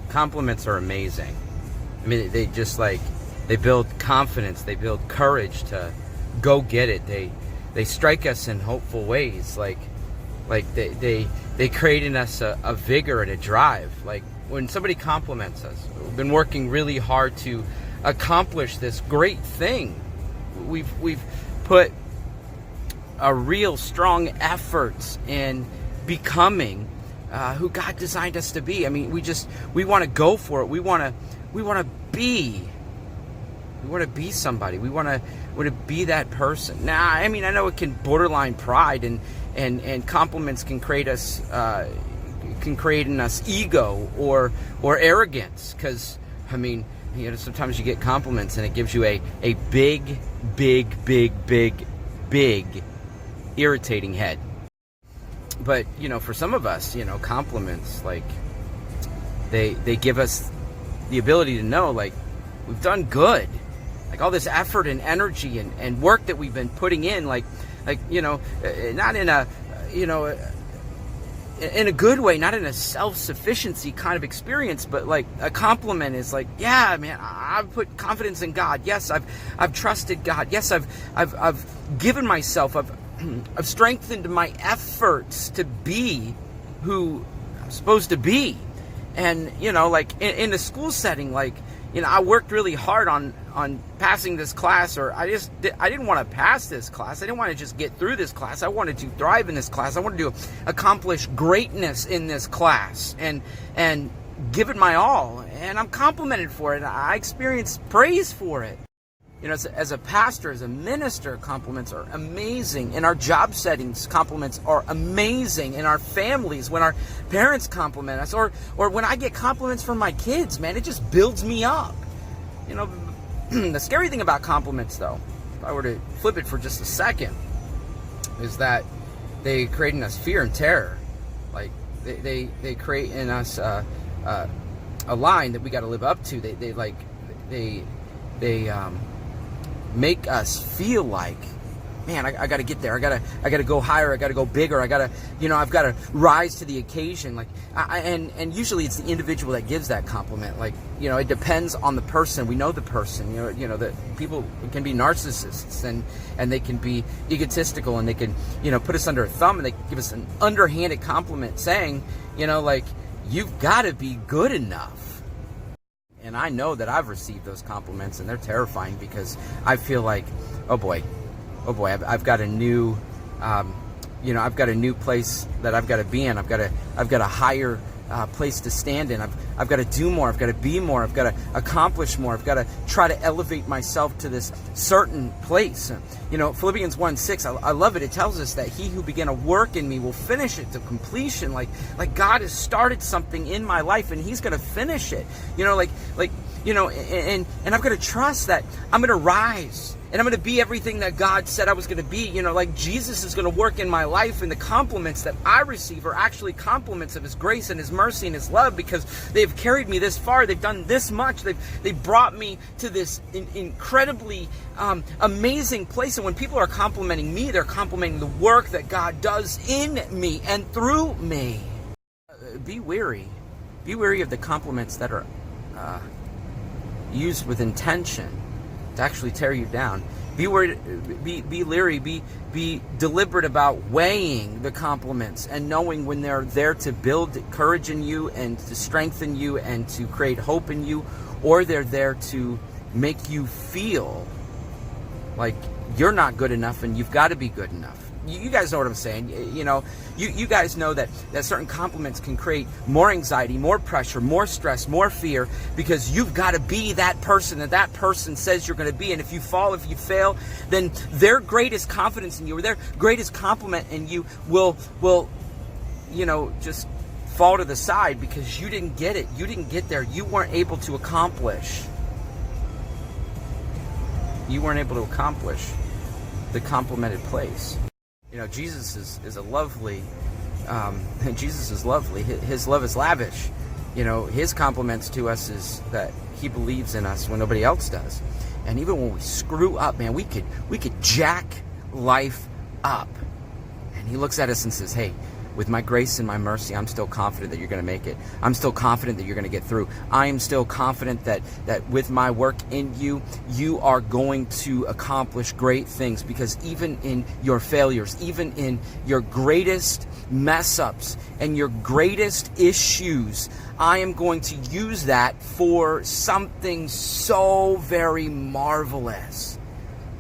Compliments are amazing. I mean, they just they build confidence, they build courage to go get it. They strike us in hopeful ways. They create in us a vigor and a drive. Like when somebody compliments us, we've been working really hard to accomplish this great thing. We've put a real strong efforts in becoming who God designed us to be. I mean, we want to go for it. We want to be somebody. We want to be that person. Now, I mean, I know it can borderline pride, and compliments can create in us ego or arrogance. Because I mean, sometimes you get compliments and it gives you a big irritating head. But for some of us, compliments, they give us the ability to know we've done good. All this effort and energy and work that we've been putting in, not in a in a good way, not in a self-sufficiency kind of experience, but a compliment is yeah, man, I've put confidence in God. Yes, I've trusted God. Yes, I've given myself. I've strengthened my efforts to be who I'm supposed to be. And in a school setting, I worked really hard on passing this class, or I didn't want to pass this class. I didn't want to just get through this class. I wanted to thrive in this class. I wanted to accomplish greatness in this class and give it my all. And I'm complimented for it. I experienced praise for it. As a pastor, as a minister, compliments are amazing. In our job settings, compliments are amazing. In our families, when our parents compliment us, or when I get compliments from my kids, man, it just builds me up. The scary thing about compliments, though, if I were to flip it for just a second, is that they create in us fear and terror. They create in us a line that we got to live up to. They make us feel like, man, I got to get there. I got to go higher. I got to go bigger. I've got to rise to the occasion. And usually it's the individual that gives that compliment. It depends on the person. We know the person. That people can be narcissists and they can be egotistical, and they can put us under a thumb, and they give us an underhanded compliment saying, you've got to be good enough. And I know that I've received those compliments, and they're terrifying, because I feel like, oh boy, I've got a new, I've got a new place that I've got to be in. I've got a higher place to stand in. I've got to do more. I've got to be more. I've got to accomplish more. I've got to try to elevate myself to this certain place. Philippians 1:6, I love it. It tells us that he who began a work in me will finish it to completion. Like God has started something in my life, and he's going to finish it. And I've got to trust that I'm going to rise. And I'm going to be everything that God said I was going to be. Jesus is going to work in my life, and the compliments that I receive are actually compliments of his grace and his mercy and his love, because they've carried me this far. They've done this much. They've brought me to this incredibly amazing place. And when people are complimenting me, they're complimenting the work that God does in me and through me. Be wary. Be wary of the compliments that are used with intention to actually tear you down. Be worried, be leery, be deliberate about weighing the compliments and knowing when they're there to build courage in you and to strengthen you and to create hope in you, or they're there to make you feel like you're not good enough and you've got to be good enough. You guys know what I'm saying. You guys know that certain compliments can create more anxiety, more pressure, more stress, more fear, because you've got to be that person that person says you're going to be. And if you fall, if you fail, then their greatest confidence in you, or their greatest compliment in you will just fall to the side, because you didn't get it. You didn't get there. You weren't able to accomplish. You weren't able to accomplish the complimented place. Jesus is a lovely, Jesus is lovely. His love is lavish. His compliments to us is that he believes in us when nobody else does. And even when we screw up, man, we could jack life up. And he looks at us and says, hey, with my grace and my mercy, I'm still confident that you're going to make it. I'm still confident that you're going to get through. I am still confident that with my work in you, you are going to accomplish great things, because even in your failures, even in your greatest mess ups and your greatest issues, I am going to use that for something so very marvelous.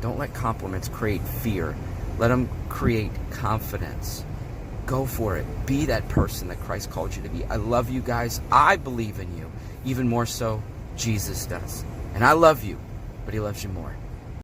Don't let compliments create fear. Let them create confidence. Go for it. Be that person that Christ called you to be. I love you guys. I believe in you. Even more so, Jesus does. And I love you, but he loves you more.